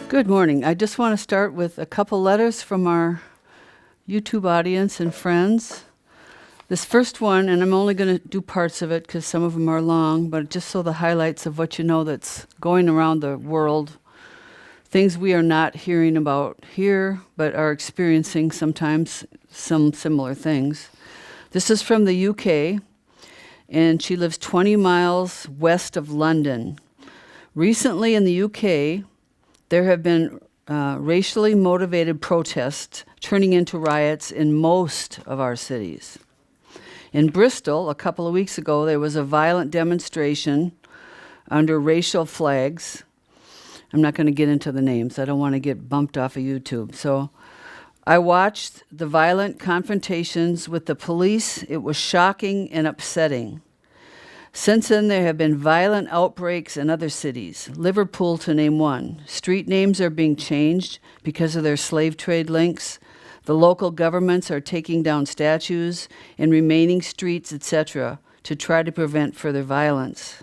Good morning. I just want to start with a couple letters from our YouTube audience and friends. This first one, and I'm only going to do parts of it because some of them are long, but just so the highlights of what you know that's going around the world, things we are not hearing about here, but are experiencing sometimes some similar things. This is from the UK, and she lives 20 miles west of London. Recently in the UK, there have been racially motivated protests turning into riots in most of our cities. In Bristol, a couple of weeks ago, there was a violent demonstration under racial flags. I'm not going to get into the names. I don't want to get bumped off of YouTube. So I watched the violent confrontations with the police. It was shocking and upsetting. Since then, there have been violent outbreaks in other cities, Liverpool to name one. Street names are being changed because of their slave trade links. The local governments are taking down statues and remaining streets, etc., to try to prevent further violence.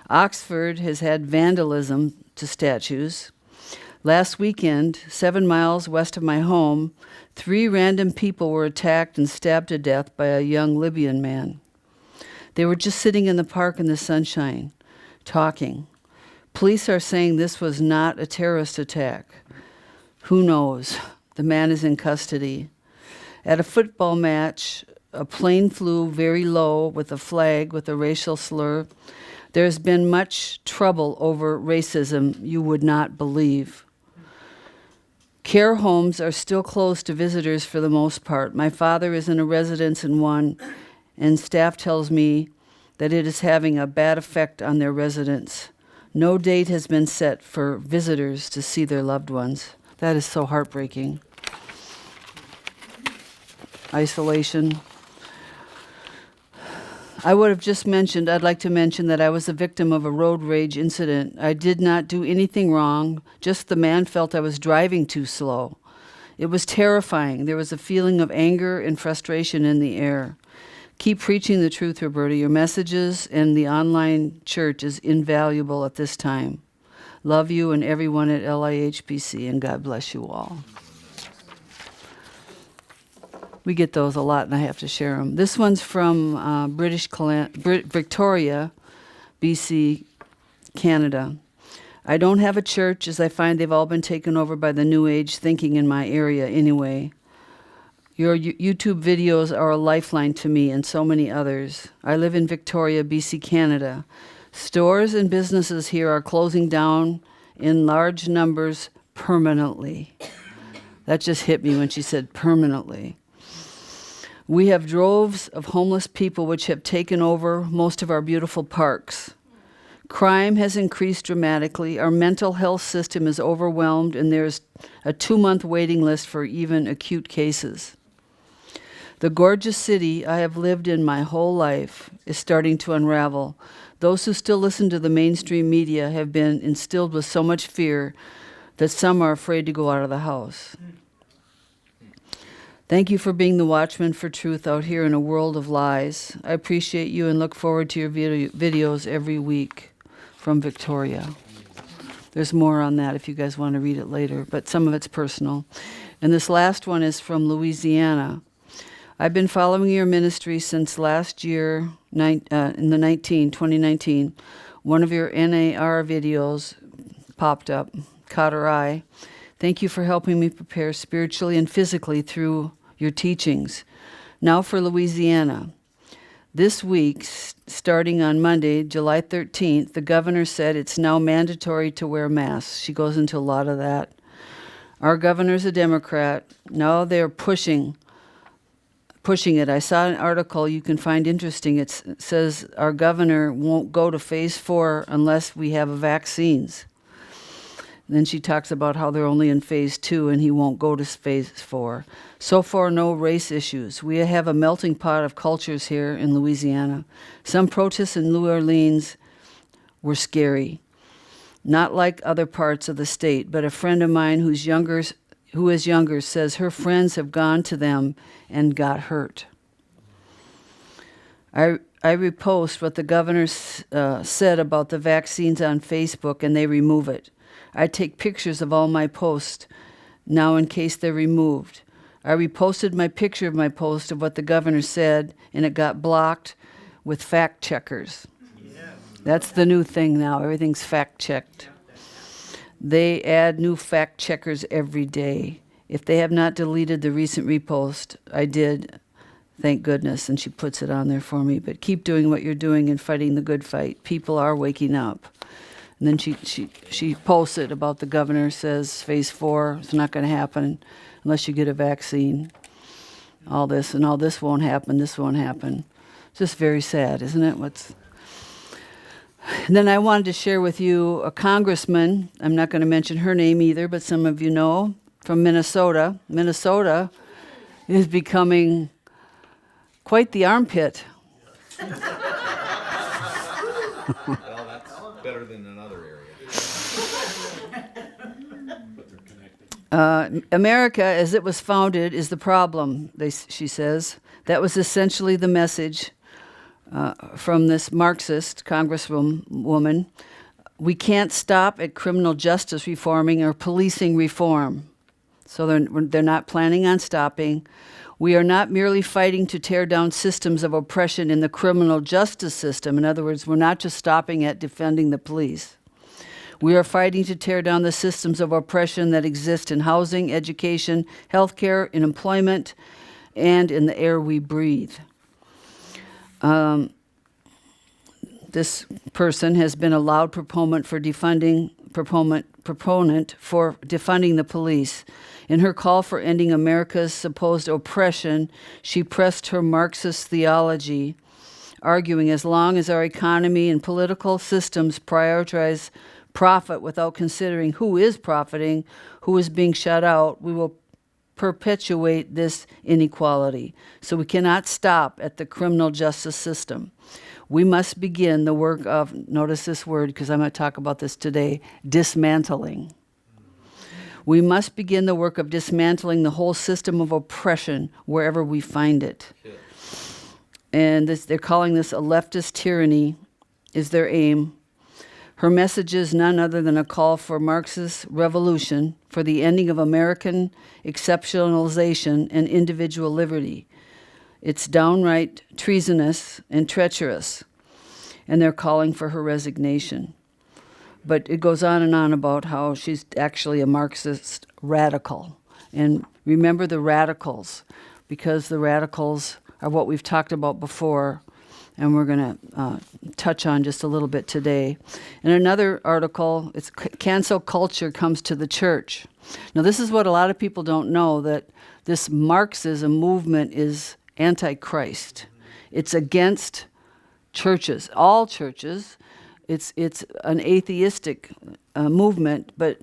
Oxford has had vandalism to statues. Last weekend, 7 miles west of my home, 3 random people were attacked and stabbed to death by a young Libyan man. They were just sitting in the park in the sunshine, talking. Police are saying this was not a terrorist attack. Who knows? The man is in custody. At a football match, a plane flew very low with a flag with a racial slur. There's been much trouble over racism you would not believe. Care homes are still closed to visitors for the most part. My father is in a residence in one, and staff tells me that it is having a bad effect on their residents. No date has been set for visitors to see their loved ones. That is so heartbreaking. Isolation. I'd like to mention that I was a victim of a road rage incident. I did not do anything wrong, just the man felt I was driving too slow. It was terrifying. There was a feeling of anger and frustration in the air. Keep preaching the truth, Roberta. Your messages and the online church is invaluable at this time. Love you and everyone at LIHPC, and God bless you all. We get those a lot, and I have to share them. This one's from Victoria, BC, Canada. I don't have a church, as I find they've all been taken over by the New Age thinking in my area anyway. Your YouTube videos are a lifeline to me and so many others. I live in Victoria, BC, Canada. Stores and businesses here are closing down in large numbers permanently. That just hit me when she said permanently. We have droves of homeless people which have taken over most of our beautiful parks. Crime has increased dramatically. Our mental health system is overwhelmed, and there's a 2-month waiting list for even acute cases. The gorgeous city I have lived in my whole life is starting to unravel. Those who still listen to the mainstream media have been instilled with so much fear that some are afraid to go out of the house. Thank you for being the watchman for truth out here in a world of lies. I appreciate you and look forward to your videos every week. From Victoria. There's more on that if you guys want to read it later, but some of it's personal. And this last one is from Louisiana. I've been following your ministry since last year, in 2019. One of your NAR videos popped up, caught our eye. Thank you for helping me prepare spiritually and physically through your teachings. Now for Louisiana. This week, starting on Monday, July 13th, the governor said it's now mandatory to wear masks. She goes into a lot of that. Our governor's a Democrat. Now they're pushing it. I saw an article you can find interesting. It says our governor won't go to phase 4 unless we have vaccines. And then she talks about how they're only in phase 2 and he won't go to phase 4. So far, no race issues. We have a melting pot of cultures here in Louisiana. Some protests in New Orleans were scary. Not like other parts of the state, but a friend of mine who is younger says her friends have gone to them and got hurt. I I repost what the governor said about the vaccines on Facebook, and they remove it. I take pictures of all my posts now in case they're removed. I reposted my picture of my post of what the governor said, and it got blocked with fact checkers. Yeah. That's the new thing now. Everything's fact checked. They add new fact checkers every day. If they have not deleted the recent repost, I did, thank goodness, and she puts it on there for me. But keep doing what you're doing and fighting the good fight. People are waking up. And then she posted about the governor says phase 4 is not going to happen unless you get a vaccine. All this and all this won't happen. This won't happen. Just very sad, isn't it? And then I wanted to share with you a congressman. I'm not going to mention her name either, but some of you know, from Minnesota. Minnesota is becoming quite the armpit. Well, that's better than another area. America, as it was founded, is the problem, she says. That was essentially the message from this Marxist congresswoman. We can't stop at criminal justice reforming or policing reform. So they're not planning on stopping. We are not merely fighting to tear down systems of oppression in the criminal justice system. In other words, we're not just stopping at defending the police. We are fighting to tear down the systems of oppression that exist in housing, education, healthcare, in employment, and in the air we breathe. This person has been a loud proponent for defunding the police. In her call for ending America's supposed oppression, she pressed her Marxist theology, arguing as long as our economy and political systems prioritize profit without considering who is profiting, who is being shut out, we will perpetuate this inequality. So we cannot stop at the criminal justice system. We must begin the work of, notice this word because I'm going to talk about this today, dismantling. We must begin the work of dismantling the whole system of oppression wherever we find it. And they're calling this a leftist tyranny is their aim. Her message is none other than a call for Marxist revolution, for the ending of American exceptionalization and individual liberty. It's downright treasonous and treacherous, and they're calling for her resignation. But it goes on and on about how she's actually a Marxist radical. And remember the radicals, because the radicals are what we've talked about before, and we're going to touch on just a little bit today. In another article, it's cancel culture comes to the church. Now, this is what a lot of people don't know, that this Marxism movement is anti-Christ. It's against churches, all churches. It's an atheistic movement, but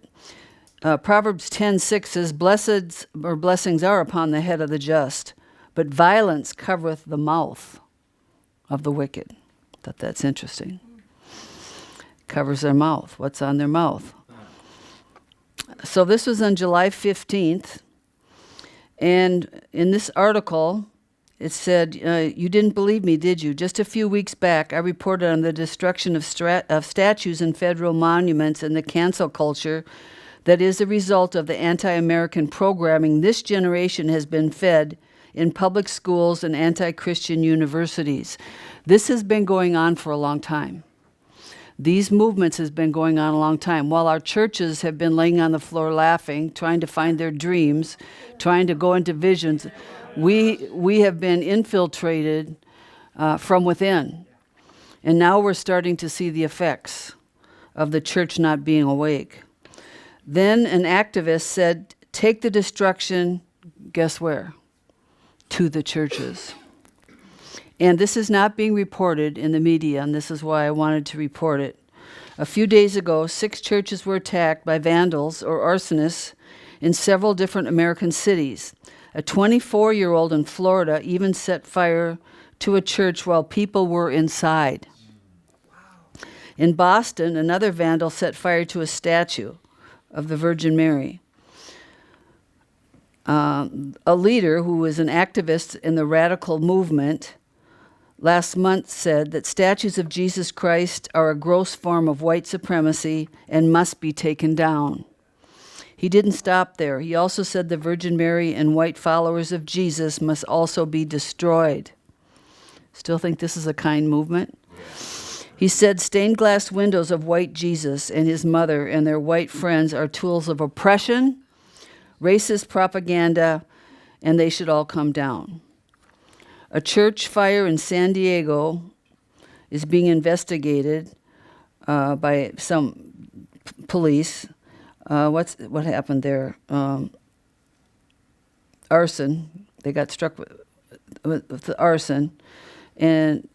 Proverbs 10:6 says, blessings are upon the head of the just, but violence covereth the mouth of the wicked. Thought that's interesting. Covers their mouth. What's on their mouth? So this was on July 15th, and in this article, it said, you didn't believe me, did you? Just a few weeks back, I reported on the destruction of statues and federal monuments and the cancel culture that is a result of the anti-American programming this generation has been fed in public schools and anti-Christian universities. This has been going on for a long time. These movements has been going on a long time. While our churches have been laying on the floor laughing, trying to find their dreams, trying to go into visions, we have been infiltrated from within. And now we're starting to see the effects of the church not being awake. Then an activist said, take the destruction, guess where? To the churches. And this is not being reported in the media, and this is why I wanted to report it. A few days ago, 6 churches were attacked by vandals or arsonists in several different American cities. A 24-year-old in Florida even set fire to a church while people were inside. In Boston, another vandal set fire to a statue of the Virgin Mary. A leader who was an activist in the radical movement last month said that statues of Jesus Christ are a gross form of white supremacy and must be taken down. He didn't stop there. He also said the Virgin Mary and white followers of Jesus must also be destroyed. Still think this is a kind movement? He said stained glass windows of white Jesus and his mother and their white friends are tools of oppression, racist propaganda, and they should all come down. A church fire in San Diego is being investigated by some police. What happened there? Arson. They got struck with the arson and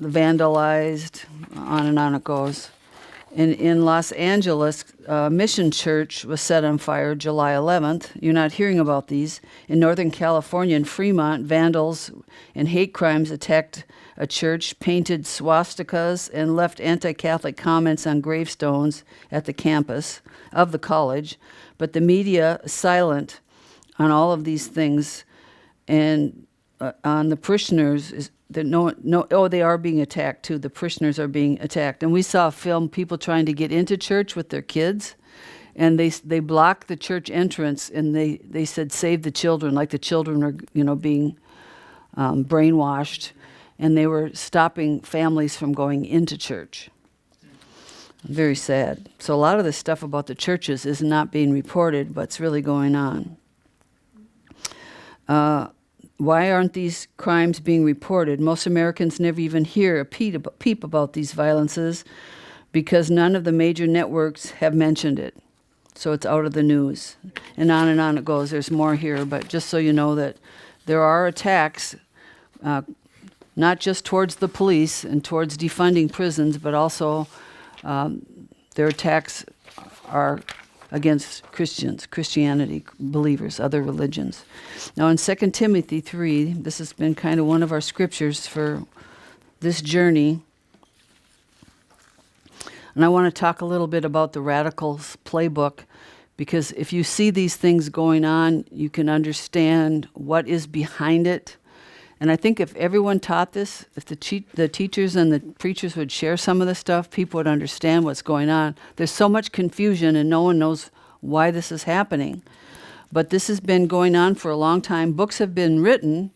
vandalized, on and on it goes. In Los Angeles, Mission Church was set on fire July 11th. You're not hearing about these. In Northern California, in Fremont, vandals and hate crimes attacked a church, painted swastikas, and left anti-Catholic comments on gravestones at the campus of the college. But the media is silent on all of these things, and on the parishioners they are being attacked too. The parishioners are being attacked. And we saw a film, people trying to get into church with their kids, and they blocked the church entrance, and they said, save the children, like the children are being brainwashed, and they were stopping families from going into church. Very sad. So a lot of this stuff about the churches is not being reported, but it's really going on. Why aren't these crimes being reported? Most Americans never even hear a peep about these violences because none of the major networks have mentioned it. So it's out of the news. And on it goes. There's more here, but just so you know that there are attacks, not just towards the police and towards defunding prisons, but also their attacks are against Christians, Christianity, believers, other religions. Now in 2 Timothy 3, this has been kind of one of our scriptures for this journey. And I want to talk a little bit about the Radicals Playbook, because if you see these things going on, you can understand what is behind it. And I think if everyone taught this, if the teachers and the preachers would share some of this stuff, people would understand what's going on. There's so much confusion and no one knows why this is happening. But this has been going on for a long time. Books have been written,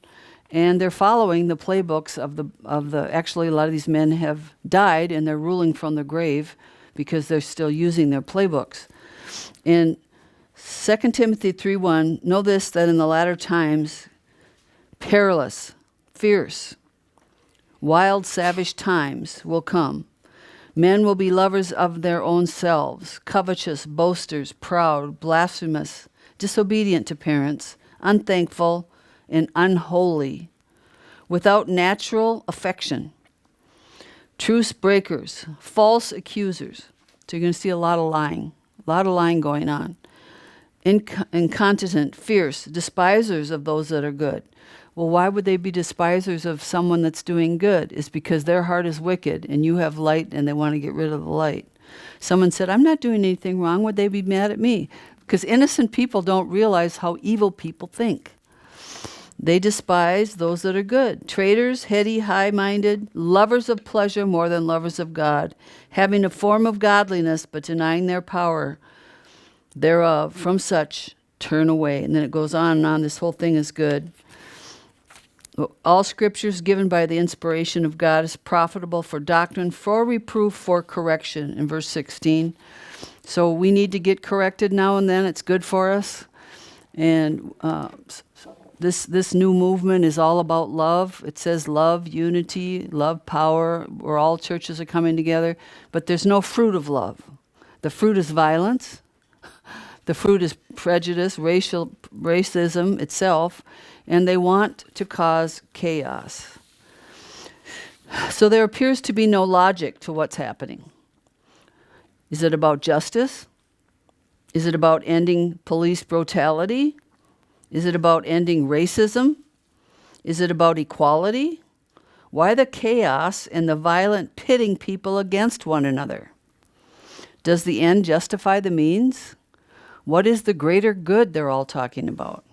and they're following the playbooks of the. Actually, a lot of these men have died, and they're ruling from the grave because they're still using their playbooks. In 2 Timothy 3:1, know this, that in the latter times, perilous, fierce, wild, savage times will come. Men will be lovers of their own selves, covetous, boasters, proud, blasphemous, disobedient to parents, unthankful, and unholy, without natural affection, truce breakers, false accusers. So you're going to see a lot of lying going on. Incontinent, fierce, despisers of those that are good. Well, why would they be despisers of someone that's doing good? It's because their heart is wicked and you have light and they want to get rid of the light. Someone said, I'm not doing anything wrong. Would they be mad at me? Because innocent people don't realize how evil people think. They despise those that are good. Traitors, heady, high-minded, lovers of pleasure more than lovers of God, having a form of godliness but denying their power thereof. From such, turn away. And then it goes on and on. This whole thing is good. All scriptures given by the inspiration of God is profitable for doctrine, for reproof, for correction, in verse 16. So we need to get corrected now and then. It's good for us. And this new movement is all about love. It says love, unity, love, power, where all churches are coming together. But there's no fruit of love. The fruit is violence. The fruit is prejudice, racism itself, and they want to cause chaos. So there appears to be no logic to what's happening. Is it about justice? Is it about ending police brutality? Is it about ending racism? Is it about equality? Why the chaos and the violent pitting people against one another? Does the end justify the means? What is the greater good they're all talking about?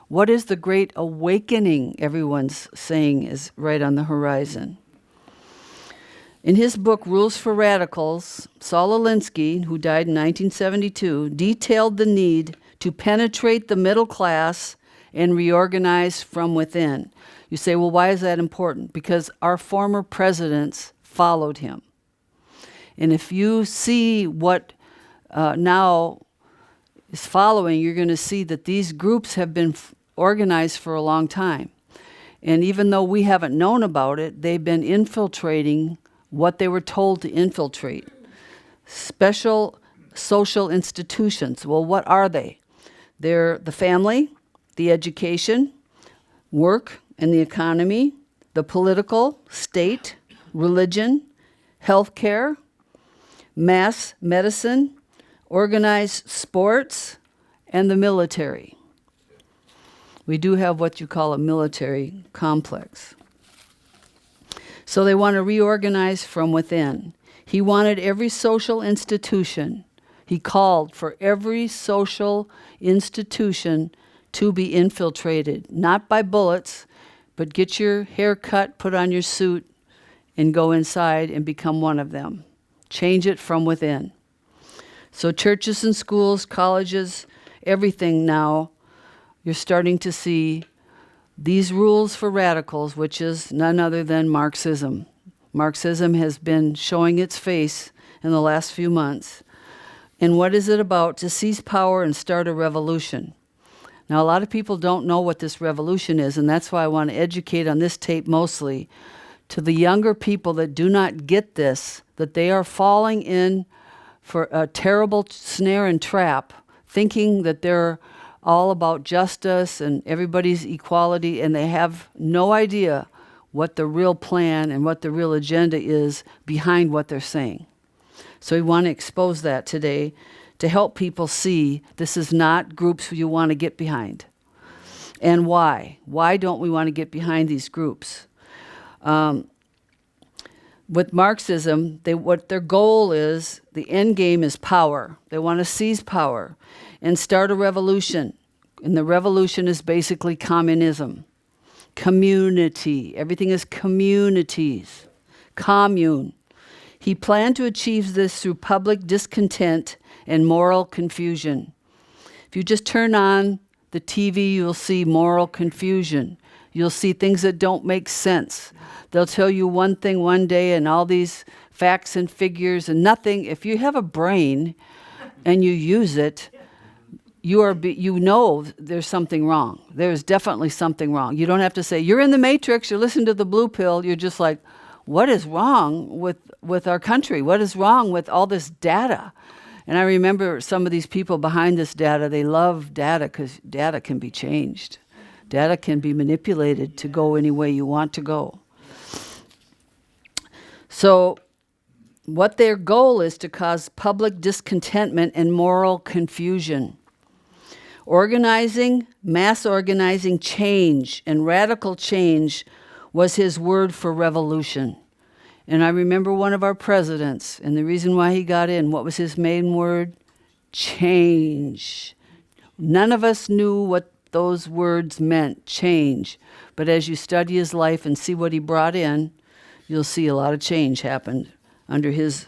What is the great awakening everyone's saying is right on the horizon? In his book, Rules for Radicals, Saul Alinsky, who died in 1972, detailed the need to penetrate the middle class and reorganize from within. You say, well, why is that important? Because our former presidents followed him. And if you see what now is following, you're going to see that these groups have been organized for a long time. And even though we haven't known about it, they've been infiltrating what they were told to infiltrate. Special social institutions. Well, what are they? They're the family, the education, work and the economy, the political, state, religion, healthcare, mass medicine, organized sports, and the military. We do have what you call a military complex. So they want to reorganize from within. He wanted every social institution, he called for every social institution to be infiltrated, not by bullets, but get your hair cut, put on your suit, and go inside and become one of them. Change it from within. So churches and schools, colleges, everything now, you're starting to see these rules for radicals, which is none other than Marxism. Marxism has been showing its face in the last few months. And what is it about? To seize power and start a revolution. Now, a lot of people don't know what this revolution is, and that's why I want to educate on this tape mostly to the younger people that do not get this, that they are falling in for a terrible snare and trap, thinking that they're all about justice and everybody's equality, and they have no idea what the real plan and what the real agenda is behind what they're saying. So we want to expose that today to help people see this is not groups you want to get behind. And why? Why don't we want to get behind these groups? With Marxism, what their goal is, the end game is power. They want to seize power and start a revolution. And the revolution is basically communism. Community. Everything is communities. Commune. He planned to achieve this through public discontent and moral confusion. If you just turn on the TV, you'll see moral confusion. You'll see things that don't make sense. They'll tell you one thing one day and all these facts and figures and nothing. If you have a brain and you use it, you know there's something wrong. There's definitely something wrong. You don't have to say, you're in the matrix, you're listening to the blue pill. You're just like, what is wrong with our country? What is wrong with all this data? And I remember some of these people behind this data, they love data because data can be changed. Data can be manipulated to go any way you want to go. So what their goal is to cause public discontentment and moral confusion. Organizing, mass organizing change and radical change was his word for revolution. And I remember one of our presidents, and the reason why he got in, what was his main word? Change. None of us knew what those words meant, change. But as you study his life and see what he brought in, you'll see a lot of change happened under his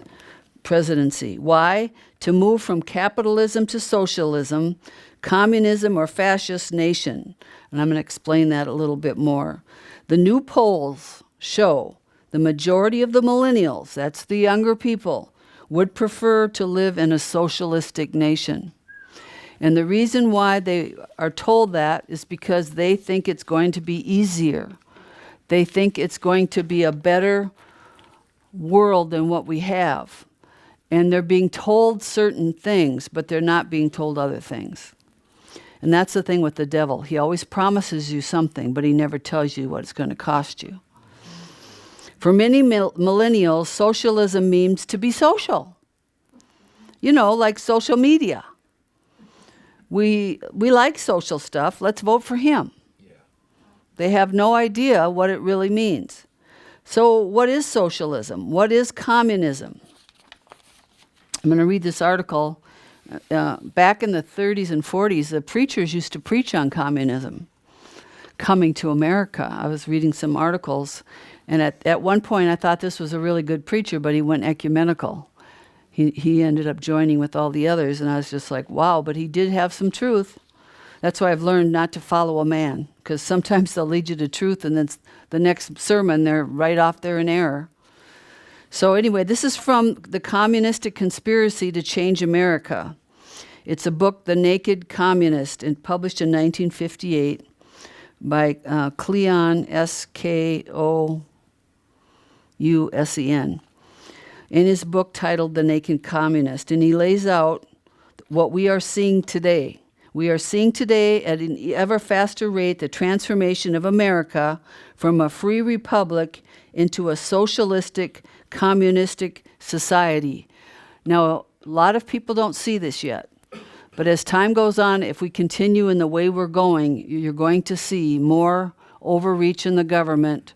presidency. Why? To move from capitalism to socialism, communism or fascist nation. And I'm going to explain that a little bit more. The new polls show the majority of the millennials, that's the younger people, would prefer to live in a socialistic nation. And the reason why they are told that is because they think it's going to be easier. They think it's going to be a better world than what we have. And they're being told certain things, but they're not being told other things. And that's the thing with the devil. He always promises you something, but he never tells you what it's going to cost you. For many millennials, socialism means to be social. You know, like social media. We like social stuff. Let's vote for him. Yeah. They have no idea what it really means. So what is socialism? What is communism? I'm going to read this article. Back in the 30s and 40s, the preachers used to preach on communism. coming to America. I was reading some articles, and at one point I thought this was a really good preacher, but he went ecumenical. He ended up joining with all the others, and I was just like, wow, but he did have some truth. That's why I've learned not to follow a man, because sometimes they'll lead you to truth, and then the next sermon, they're right off there in error. So anyway, this is from The Communistic Conspiracy to Change America. It's a book, The Naked Communist, and published in 1958 by Cleon, Skousen, in his book titled The Naked Communist. And he lays out what we are seeing today. We are seeing today at an ever faster rate the transformation of America from a free republic into a socialistic, communistic society. Now, a lot of people don't see this yet. But as time goes on, if we continue in the way we're going, you're going to see more overreach in the government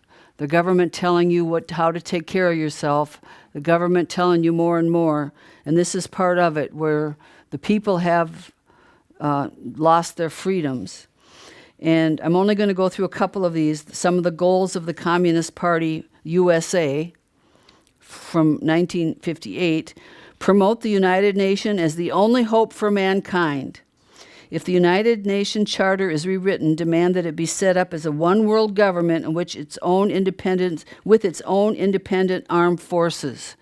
telling you how to take care of yourself, the government telling you more and more. And this is part of it, where the people have lost their freedoms. And I'm only going to go through a couple of these. Some of the goals of the Communist Party USA from 1958: promote the United Nations as the only hope for mankind. If the United Nations Charter is rewritten, demand that it be set up as a one-world government in which with its own independent armed forces.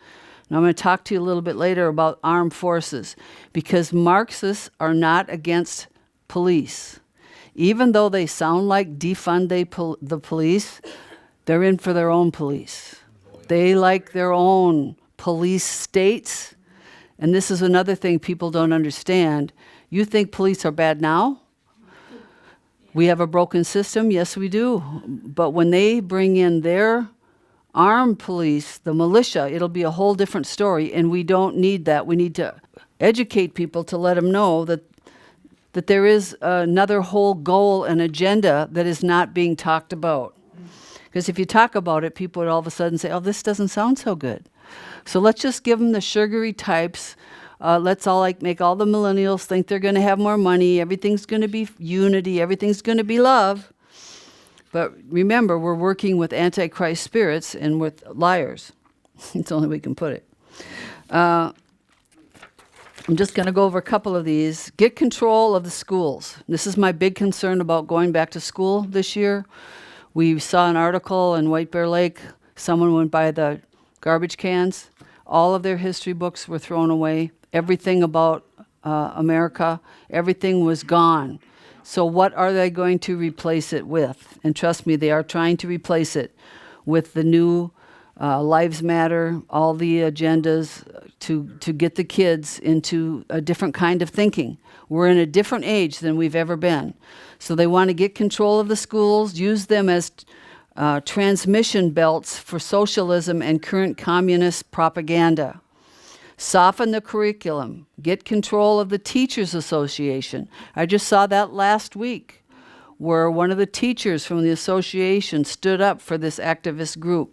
Now, I'm going to talk to you a little bit later about armed forces, because Marxists are not against police. Even though they sound like defund the police, they're in for their own police. They like their own police states. And this is another thing people don't understand. You think police are bad now? We have a broken system? Yes, we do. But when they bring in their armed police, the militia, it'll be a whole different story, and we don't need that. We need to educate people to let them know that there is another whole goal and agenda that is not being talked about. Because if you talk about it, people would all of a sudden say, oh, this doesn't sound so good. So let's just give them the sugary types. Let's all make all the millennials think they're going to have more money. Everything's going to be unity. Everything's going to be love. But remember, we're working with antichrist spirits and with liars. It's the only way we can put it. I'm just going to go over a couple of these. Get control of the schools. This is my big concern about going back to school this year. We saw an article in White Bear Lake. Someone went by the garbage cans. All of their history books were thrown away. Everything about America, everything was gone. So what are they going to replace it with? And trust me, they are trying to replace it with the new Lives Matter, all the agendas to get the kids into a different kind of thinking. We're in a different age than we've ever been. So they want to get control of the schools, use them as transmission belts for socialism and current communist propaganda. Soften the curriculum. Get control of the Teachers Association. I just saw that last week, where one of the teachers from the association stood up for this activist group.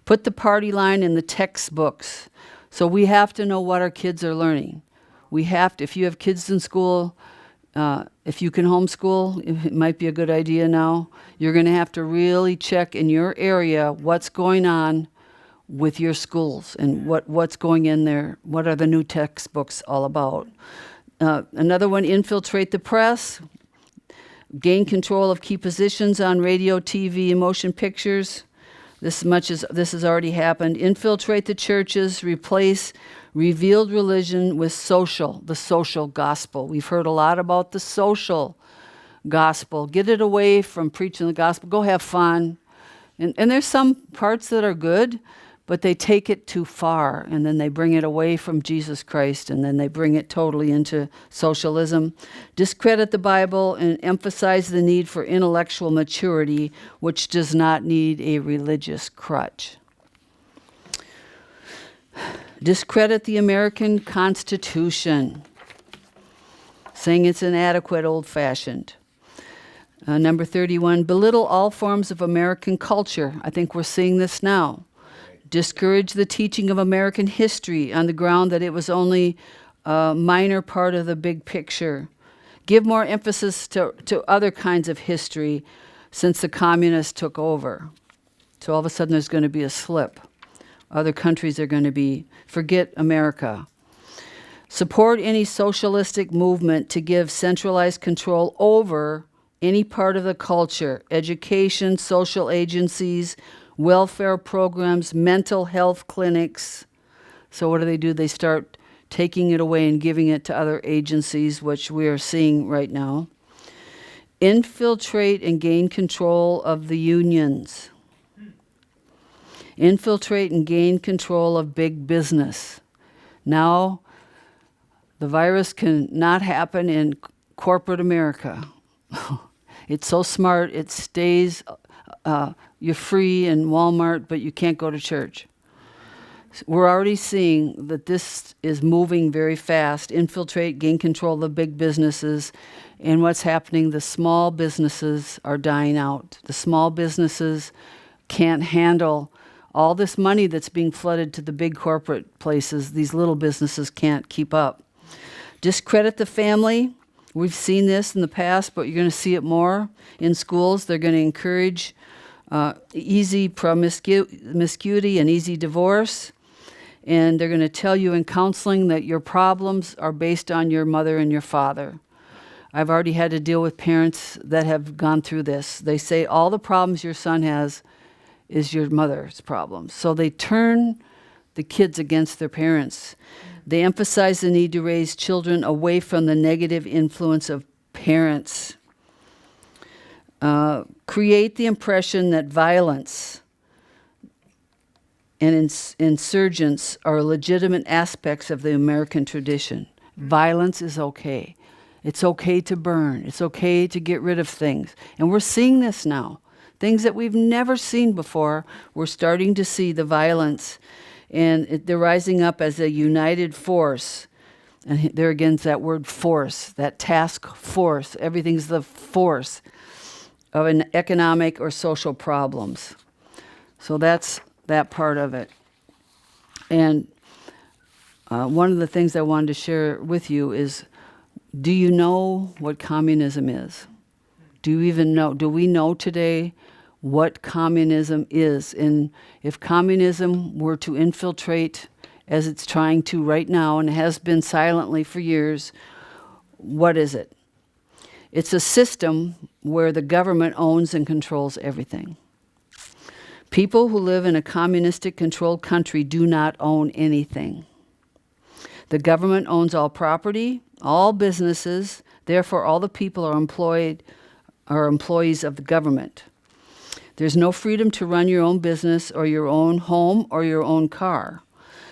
Put the party line in the textbooks. So we have to know what our kids are learning. We have to, if you have kids in school, if you can homeschool, it might be a good idea now. You're going to have to really check in your area what's going on with your schools and what's going in there. What are the new textbooks all about? Another one, infiltrate the press. Gain control of key positions on radio, TV, and motion pictures. This has already happened. Infiltrate the churches. Replace revealed religion with the social gospel. We've heard a lot about the social gospel. Get it away from preaching the gospel. Go have fun. And there's some parts that are good, but they take it too far, and then they bring it away from Jesus Christ, and then they bring it totally into socialism. Discredit the Bible and emphasize the need for intellectual maturity, which does not need a religious crutch. Discredit the American Constitution, saying it's inadequate, old-fashioned. Number 31, belittle all forms of American culture. I think we're seeing this now. Discourage the teaching of American history on the ground that it was only a minor part of the big picture. Give more emphasis to other kinds of history, since the communists took over. So all of a sudden there's going to be a slip. Other countries are going to be, forget America. Support any socialistic movement to give centralized control over any part of the culture, education, social agencies, welfare programs, mental health clinics. So what do? They start taking it away and giving it to other agencies, which we are seeing right now. Infiltrate and gain control of the unions. Infiltrate and gain control of big business. Now, the virus can not happen in corporate America. It's so smart, it stays, you're free in Walmart, but you can't go to church. We're already seeing that this is moving very fast. Infiltrate, gain control of the big businesses. And what's happening, the small businesses are dying out. The small businesses can't handle all this money that's being flooded to the big corporate places. These little businesses can't keep up. Discredit the family. We've seen this in the past, but you're going to see it more in schools. They're going to encourage easy promiscuity and easy divorce. And they're going to tell you in counseling that your problems are based on your mother and your father. I've already had to deal with parents that have gone through this. They say all the problems your son has is your mother's problems. So they turn the kids against their parents. They emphasize the need to raise children away from the negative influence of parents. Create the impression that violence and insurgents are legitimate aspects of the American tradition. Violence is okay. It's okay to burn. It's okay to get rid of things. And we're seeing this now. Things that we've never seen before, we're starting to see the violence. And they're rising up as a united force. And there again is that word force, that task force. Everything's the force of an economic or social problems. So that's that part of it. And one of the things I wanted to share with you is, do you know what communism is? Do you even know? Do we know today what communism is? And if communism were to infiltrate, as it's trying to right now and has been silently for years, what is it? It's a system where the government owns and controls everything. People who live in a communistic controlled country do not own anything. The government owns all property, all businesses, therefore all the people are employees of the government. There's no freedom to run your own business or your own home or your own car.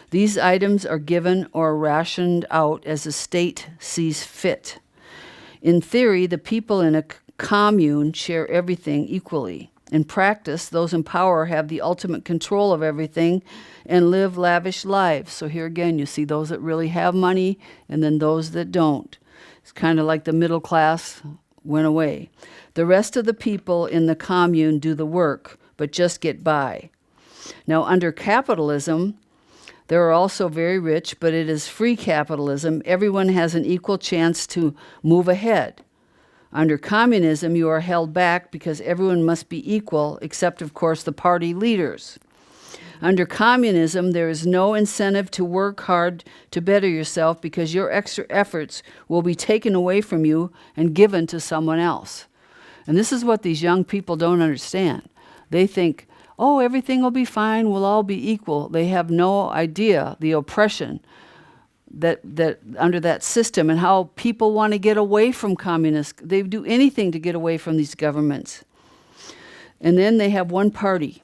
These items are given or rationed out as the state sees fit. In theory, the people in a commune share everything equally. In practice, those in power have the ultimate control of everything and live lavish lives. So here again, you see those that really have money and then those that don't. It's kind of like the middle class went away. The rest of the people in the commune do the work, but just get by. Now, under capitalism, there are also very rich, but it is free capitalism. Everyone has an equal chance to move ahead. Under communism, you are held back because everyone must be equal, except, of course, the party leaders. Under communism, there is no incentive to work hard to better yourself because your extra efforts will be taken away from you and given to someone else. And this is what these young people don't understand. They think, oh, everything will be fine, we'll all be equal. They have no idea the oppression that under that system and how people want to get away from communists. They do anything to get away from these governments. And then they have one party.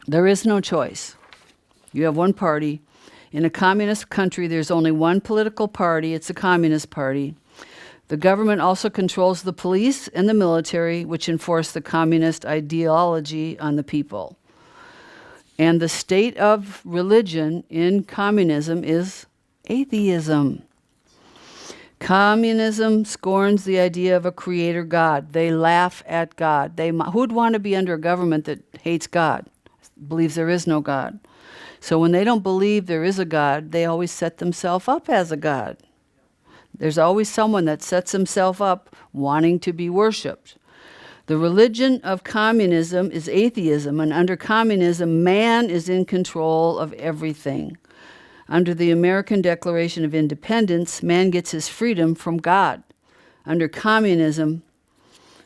There is no choice. You have one party. In a communist country, there's only one political party. It's the Communist Party. The government also controls the police and the military, which enforce the communist ideology on the people. And the state of religion in communism is atheism. Communism scorns the idea of a creator God. They laugh at God. Who'd want to be under a government that hates God, believes there is no God? So when they don't believe there is a God, they always set themselves up as a God. There's always someone that sets himself up wanting to be worshipped. The religion of communism is atheism, and under communism, man is in control of everything. Under the American Declaration of Independence, man gets his freedom from God. Under communism,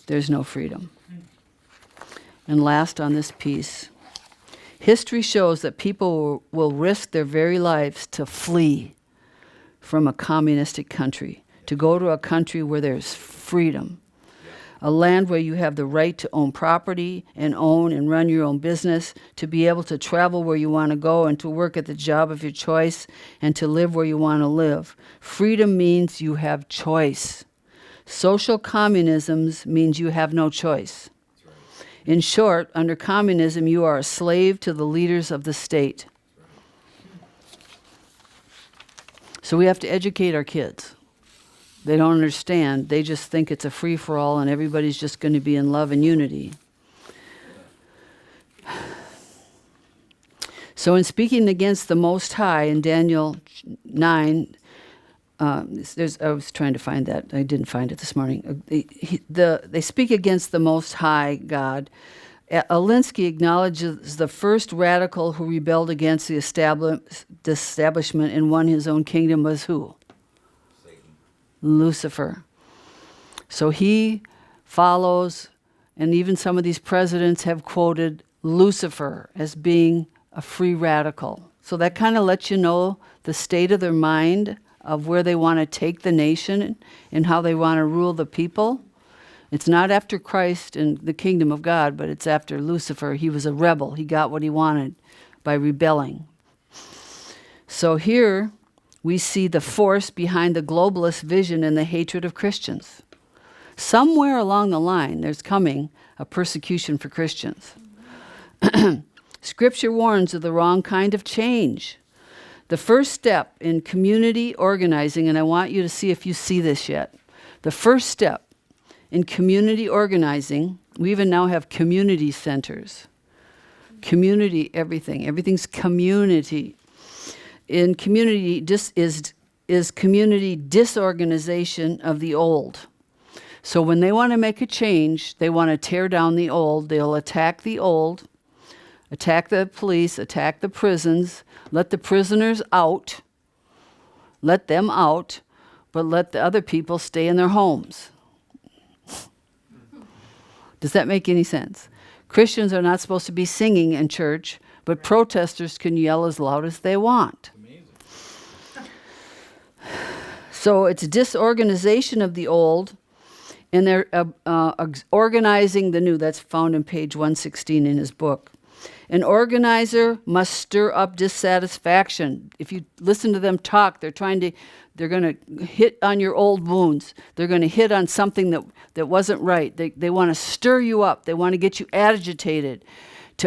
there's no freedom. And last on this piece, history shows that people will risk their very lives to flee from a communistic country, to go to a country where there's freedom, a land where you have the right to own property and own and run your own business, to be able to travel where you want to go and to work at the job of your choice and to live where you want to live. Freedom means you have choice. Social communism means you have no choice. In short, under communism, you are a slave to the leaders of the state. So we have to educate our kids. They don't understand. They just think it's a free-for-all and everybody's just going to be in love and unity. So in speaking against the Most High in Daniel 9, I was trying to find that. I didn't find it this morning. They speak against the Most High God. Alinsky acknowledges the first radical who rebelled against the establishment and won his own kingdom was who? Lucifer. So he follows, and even some of these presidents have quoted Lucifer as being a free radical. So that kind of lets you know the state of their mind, of where they want to take the nation and how they want to rule the people. It's not after Christ and the kingdom of God, but it's after Lucifer. He was a rebel. He got what he wanted by rebelling. So here we see the force behind the globalist vision and the hatred of Christians. Somewhere along the line, there's coming a persecution for Christians. Scripture warns of the wrong kind of change. The first step in community organizing, and I want you to see if you see this yet. The first step in community organizing, we even now have community centers. Community, everything. Everything's community. In community, is community disorganization of the old. So when they want to make a change, they want to tear down the old. They'll attack the old, attack the police, attack the prisons, let the prisoners out, let them out, but let the other people stay in their homes. Does that make any sense? Christians are not supposed to be singing in church, but protesters can yell as loud as they want. So it's disorganization of the old, and they're organizing the new. That's found in page 116 in his book. An organizer must stir up dissatisfaction. If you listen to them talk, they're going to hit on your old wounds. They're going to hit on something that wasn't right. They want to stir you up. They want to get you agitated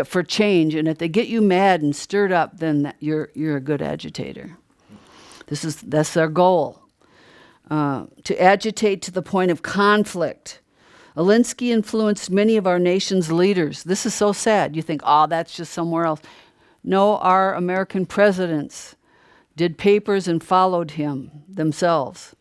for change. And if they get you mad and stirred up, then you're a good agitator. That's their goal. To agitate to the point of conflict. Alinsky influenced many of our nation's leaders. This is so sad. You think, that's just somewhere else. No, our American presidents did papers and followed him themselves.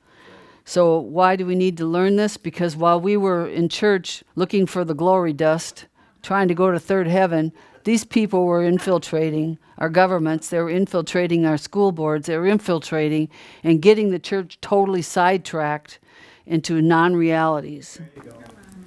So why do we need to learn this? Because while we were in church looking for the glory dust, trying to go to third heaven, these people were infiltrating our governments. They were infiltrating our school boards. They were infiltrating and getting the church totally sidetracked into non-realities. There you go.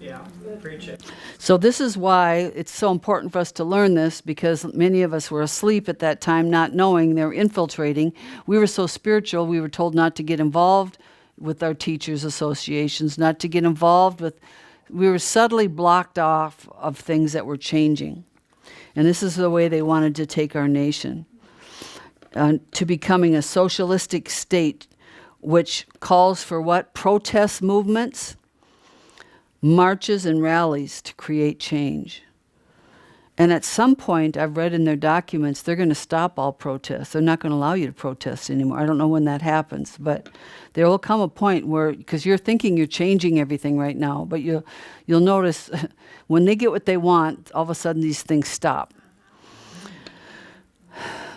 Yeah, preach it. So this is why it's so important for us to learn this, because many of us were asleep at that time, not knowing they were infiltrating. We were so spiritual, we were told not to get involved with our teachers' associations, not to get involved with, we were subtly blocked off of things that were changing. And this is the way they wanted to take our nation, to becoming a socialistic state, which calls for what? Protest movements, marches and rallies to create change. And at some point, I've read in their documents, they're going to stop all protests. They're not going to allow you to protest anymore. I don't know when that happens, but there will come a point where, because you're thinking you're changing everything right now, but you'll notice when they get what they want, all of a sudden these things stop.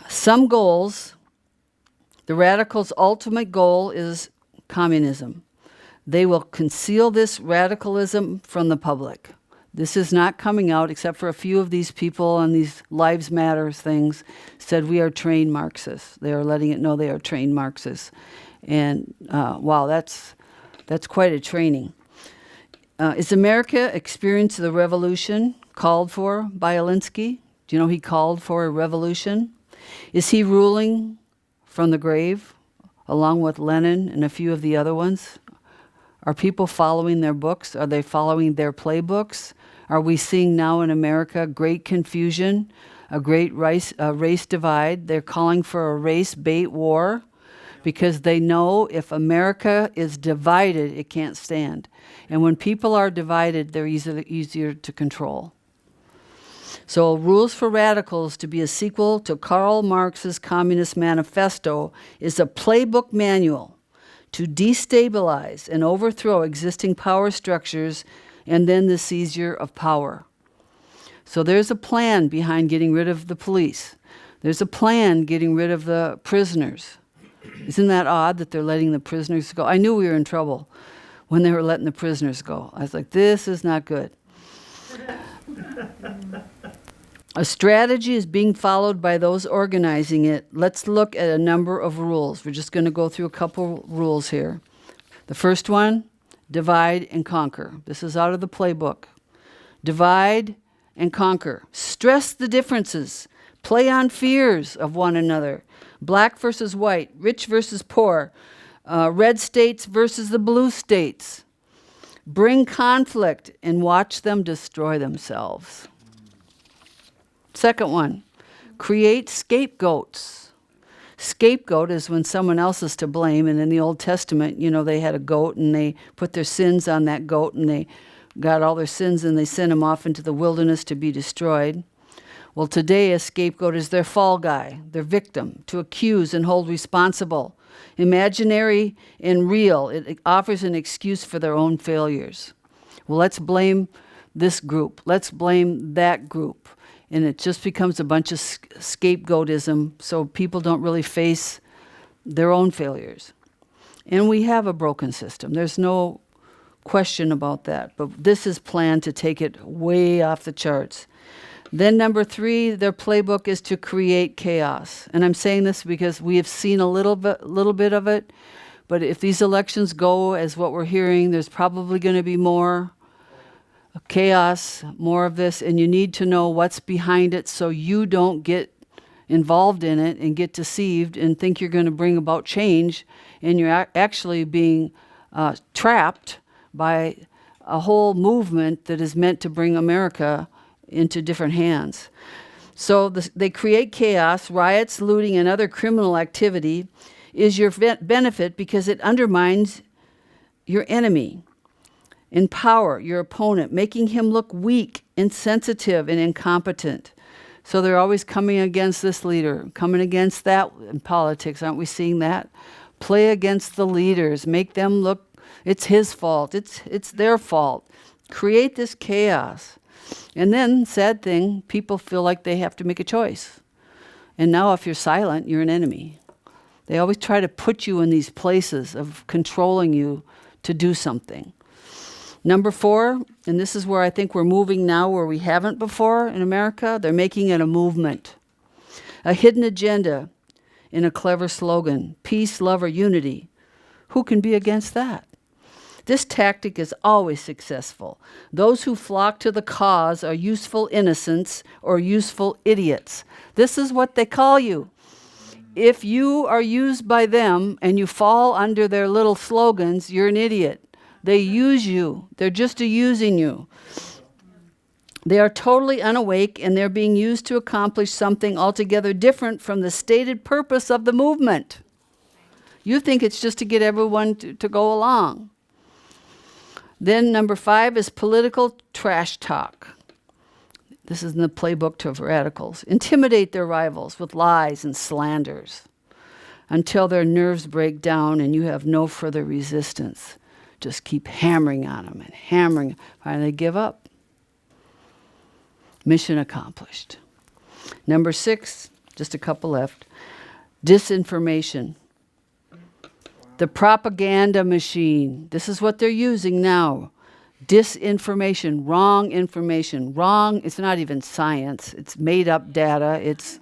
Some goals, the radicals' ultimate goal is communism. They will conceal this radicalism from the public. This is not coming out, except for a few of these people on these Lives Matter things said we are trained Marxists. They are letting it know they are trained Marxists. And wow, that's quite a training. Is America experiencing the revolution called for by Alinsky? Do you know he called for a revolution? Is he ruling from the grave, along with Lenin and a few of the other ones? Are people following their books? Are they following their playbooks? Are we seeing now in America great confusion, a great race divide? They're calling for a race bait war because they know if America is divided, it can't stand. And when people are divided, they're easier to control. So Rules for Radicals, to be a sequel to Karl Marx's Communist Manifesto, is a playbook manual to destabilize and overthrow existing power structures and then the seizure of power. So there's a plan behind getting rid of the police. There's a plan getting rid of the prisoners. Isn't that odd that they're letting the prisoners go? I knew we were in trouble when they were letting the prisoners go. I was like, this is not good. A strategy is being followed by those organizing it. Let's look at a number of rules. We're just going to go through a couple rules here. The first one, divide and conquer. This is out of the playbook. Divide and conquer. Stress the differences. Play on fears of one another. Black versus white, rich versus poor, red states versus the blue states. Bring conflict and watch them destroy themselves. Second one, create scapegoats. Scapegoat is when someone else is to blame, and in the Old Testament, they had a goat and they put their sins on that goat and they got all their sins and they sent them off into the wilderness to be destroyed. Well, today a scapegoat is their fall guy, their victim, to accuse and hold responsible. Imaginary and real, it offers an excuse for their own failures. Well, let's blame this group. Let's blame that group. And it just becomes a bunch of scapegoatism, so people don't really face their own failures. And we have a broken system. There's no question about that. But this is planned to take it way off the charts. Then number 3, their playbook is to create chaos. And I'm saying this because we have seen a little bit of it. But if these elections go as what we're hearing, there's probably going to be more chaos, more of this, and you need to know what's behind it so you don't get involved in it and get deceived and think you're going to bring about change, and you're actually being trapped by a whole movement that is meant to bring America into different hands. So they create chaos, riots, looting, and other criminal activity is your benefit because it undermines your enemy. Empower your opponent, making him look weak, insensitive, and incompetent. So they're always coming against this leader, coming against that in politics. Aren't we seeing that? Play against the leaders, make them look, it's his fault, it's their fault. Create this chaos. And then, sad thing, people feel like they have to make a choice. And now if you're silent, you're an enemy. They always try to put you in these places of controlling you to do something. Number 4, and this is where I think we're moving now where we haven't before in America, they're making it a movement. A hidden agenda in a clever slogan, peace, love, or unity. Who can be against that? This tactic is always successful. Those who flock to the cause are useful innocents or useful idiots. This is what they call you. If you are used by them and you fall under their little slogans, you're an idiot. They use you. They're just using you. They are totally unawake and they're being used to accomplish something altogether different from the stated purpose of the movement. You think it's just to get everyone to go along. Then number 5 is political trash talk. This is in the playbook to radicals. Intimidate their rivals with lies and slanders until their nerves break down and you have no further resistance. Just keep hammering on them and hammering. Finally give up. Mission accomplished. Number 6, just a couple left. Disinformation. The propaganda machine. This is what they're using now. Disinformation, wrong information, wrong, it's not even science, it's made up data, it's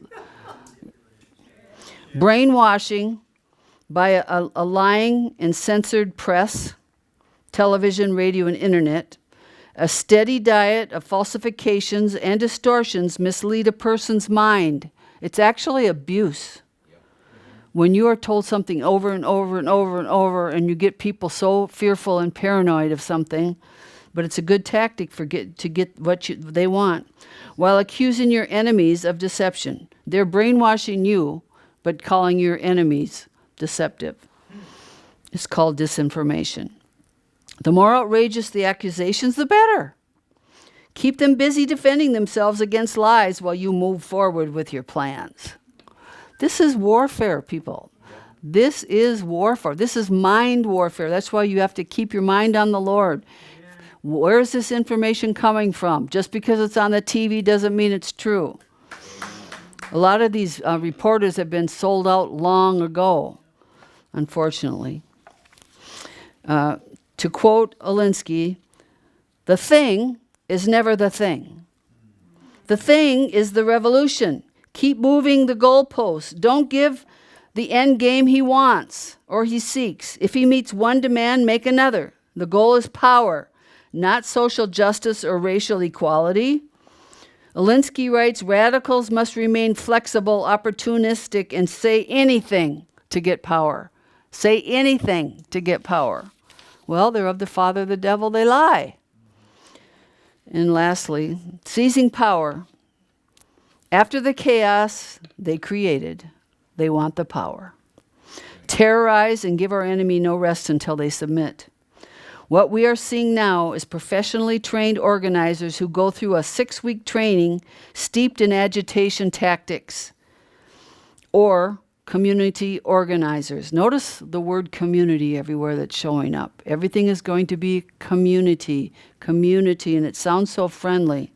brainwashing by a lying and censored press, television, radio, and internet. A steady diet of falsifications and distortions mislead a person's mind. It's actually abuse. When you are told something over and over and over and over, and you get people so fearful and paranoid of something, but it's a good tactic to get what they want. While accusing your enemies of deception, they're brainwashing you, but calling your enemies deceptive. It's called disinformation. The more outrageous the accusations, the better. Keep them busy defending themselves against lies while you move forward with your plans. This is warfare, people. This is warfare. This is mind warfare. That's why you have to keep your mind on the Lord. Where is this information coming from? Just because it's on the TV doesn't mean it's true. A lot of these reporters have been sold out long ago, unfortunately. To quote Alinsky, the thing is never the thing. The thing is the revolution. Keep moving the goalposts. Don't give the end game he wants or he seeks. If he meets one demand, make another. The goal is power, not social justice or racial equality. Alinsky writes, radicals must remain flexible, opportunistic, and say anything to get power. Say anything to get power. Well, they're of the father of the devil, they lie. And lastly, seizing power. After the chaos they created, they want the power. Terrorize and give our enemy no rest until they submit. What we are seeing now is professionally trained organizers who go through a 6-week training steeped in agitation tactics, or community organizers. Notice the word community everywhere that's showing up. Everything is going to be community, and it sounds so friendly.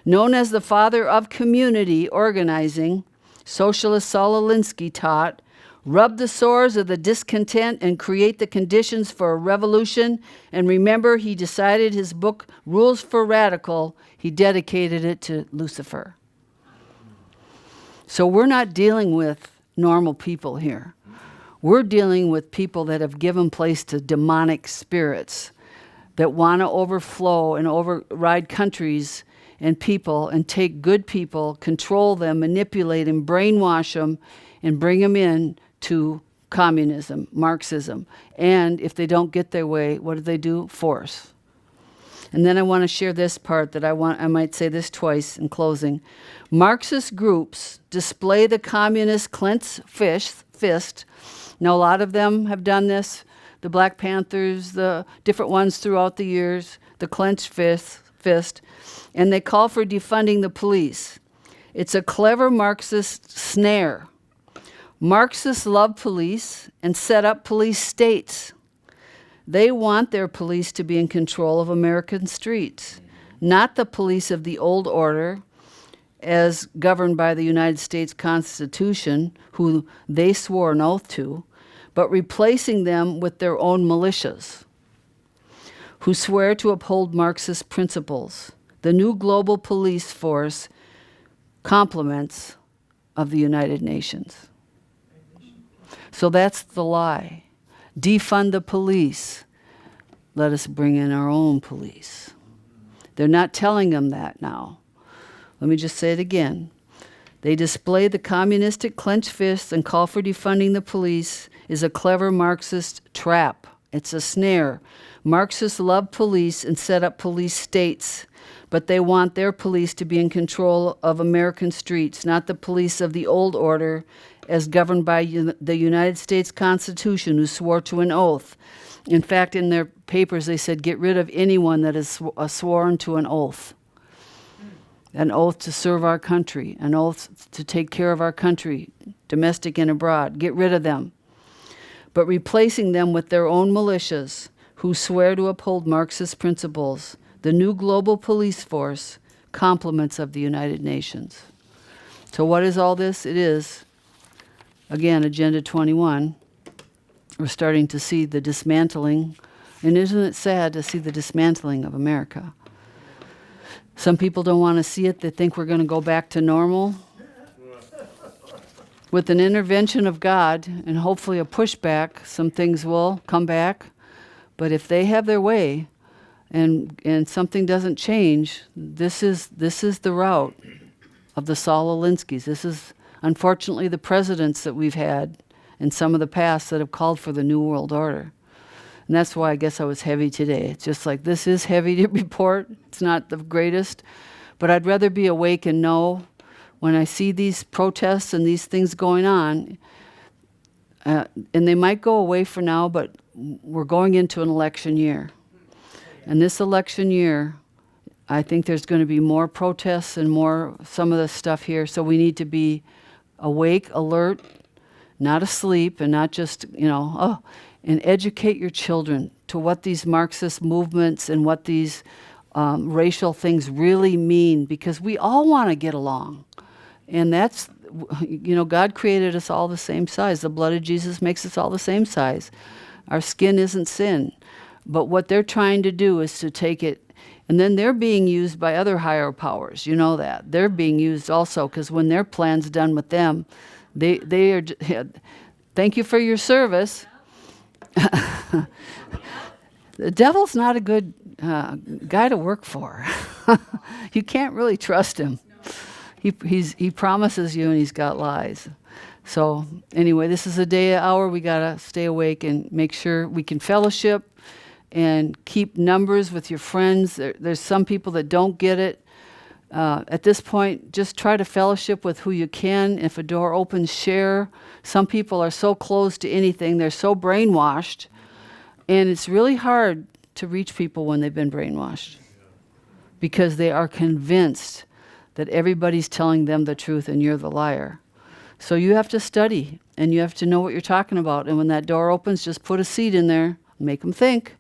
Known as the father of community organizing, socialist Saul Alinsky taught, rub the sores of the discontent and create the conditions for a revolution. And remember, he decided his book, Rules for Radical, he dedicated it to Lucifer. So we're not dealing with normal people here. We're dealing with people that have given place to demonic spirits that want to overflow and override countries and people and take good people, control them, manipulate them, brainwash them, and bring them in to communism, Marxism. And if they don't get their way, what do? Force. And then I want to share this part that I might say this twice in closing. Marxist groups display the communist clenched fist. Now, a lot of them have done this, the Black Panthers, the different ones throughout the years, the clenched fist, and they call for defunding the police. It's a clever Marxist snare. Marxists love police and set up police states. They want their police to be in control of American streets, not the police of the old order as governed by the United States Constitution, who they swore an oath to, but replacing them with their own militias, who swear to uphold Marxist principles. The new global police force complements of the United Nations. So that's the lie. Defund the police. Let us bring in our own police. They're not telling them that now. Let me just say it again. They display the communistic clenched fists and call for defunding the police is a clever Marxist trap. It's a snare. Marxists love police and set up police states, but they want their police to be in control of American streets, not the police of the old order as governed by the United States Constitution, who swore to an oath. In fact, in their papers, they said, get rid of anyone that is sworn to an oath to serve our country, an oath to take care of our country, domestic and abroad. Get rid of them. But replacing them with their own militias, who swear to uphold Marxist principles, the new global police force, complements of the United Nations. So what is all this? It is, again, Agenda 21. We're starting to see the dismantling And isn't it sad to see the dismantling of America? Some people don't want to see it. They think we're going to go back to normal. With an intervention of God and hopefully a pushback, some things will come back. But if they have their way and something doesn't change, this is the route of the Saul Alinsky's. This is, unfortunately, the presidents that we've had and some of the past that have called for the New World Order. And that's why I guess I was heavy today. It's just like, this is heavy to report. It's not the greatest. But I'd rather be awake and know when I see these protests and these things going on, and they might go away for now, but we're going into an election year. And this election year, I think there's going to be more protests and more some of the stuff here. So we need to be awake, alert, not asleep, and not just, and educate your children to what these Marxist movements and what these racial things really mean, because we all want to get along. And that's, God created us all the same size. The blood of Jesus makes us all the same size. Our skin isn't sin. But what they're trying to do is to take it, and then they're being used by other higher powers. You know that. They're being used also, because when their plan's done with them, they are, thank you for your service. The devil's not a good guy to work for. You can't really trust him. He promises you, and he's got lies. So anyway, this is a day, an hour. We got to stay awake and make sure we can fellowship and keep numbers with your friends. There's some people that don't get it. At this point, just try to fellowship with who you can. If a door opens, share. Some people are so closed to anything. They're so brainwashed. And it's really hard to reach people when they've been brainwashed, because they are convinced that everybody's telling them the truth and you're the liar. So you have to study, and you have to know what you're talking about. And when that door opens, just put a seed in there, make them think,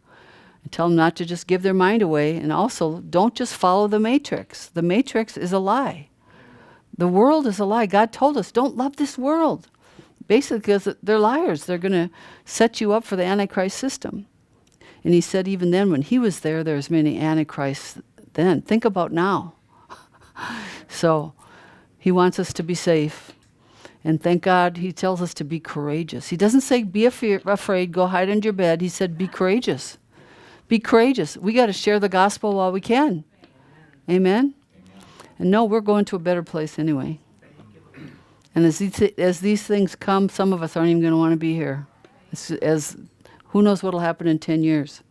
and tell them not to just give their mind away. And also, don't just follow the matrix. The matrix is a lie. The world is a lie. God told us, don't love this world. Basically, because they're liars. They're going to set you up for the Antichrist system. And he said even then, when he was there's many Antichrists then. Think about now. So he wants us to be safe. And thank God he tells us to be courageous. He doesn't say be afraid, go hide under your bed. He said be courageous. Be courageous. We got to share the gospel while we can. Amen? And no, we're going to a better place anyway. And as these things come, some of us aren't even going to want to be here. Who knows what will happen in 10 years.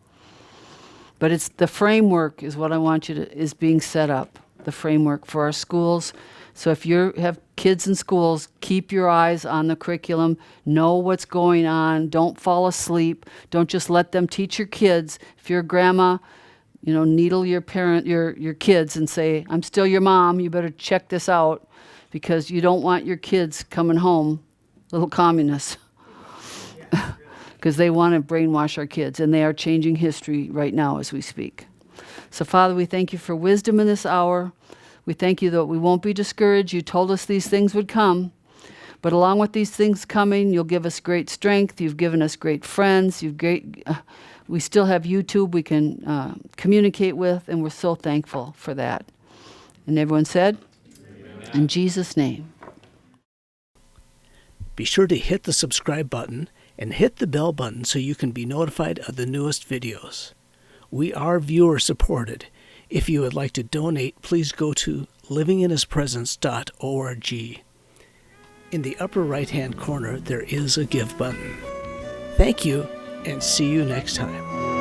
But it's the framework is what I want is being set up. The framework for our schools. So if you have kids in schools, keep your eyes on the curriculum. Know what's going on. Don't fall asleep. Don't just let them teach your kids. If you're a grandma, needle your kids and say, I'm still your mom. You better check this out, because you don't want your kids coming home, little communists, because they want to brainwash our kids, and they are changing history right now as we speak. So, Father, we thank you for wisdom in this hour. We thank you that we won't be discouraged. You told us these things would come. But along with these things coming, you'll give us great strength. You've given us great friends. We still have YouTube we can communicate with, and we're so thankful for that. And everyone said, amen. In Jesus' name. Be sure to hit the subscribe button and hit the bell button so you can be notified of the newest videos. We are viewer supported. If you would like to donate, please go to livinginhispresence.org. In the upper right-hand corner, there is a give button. Thank you, and see you next time.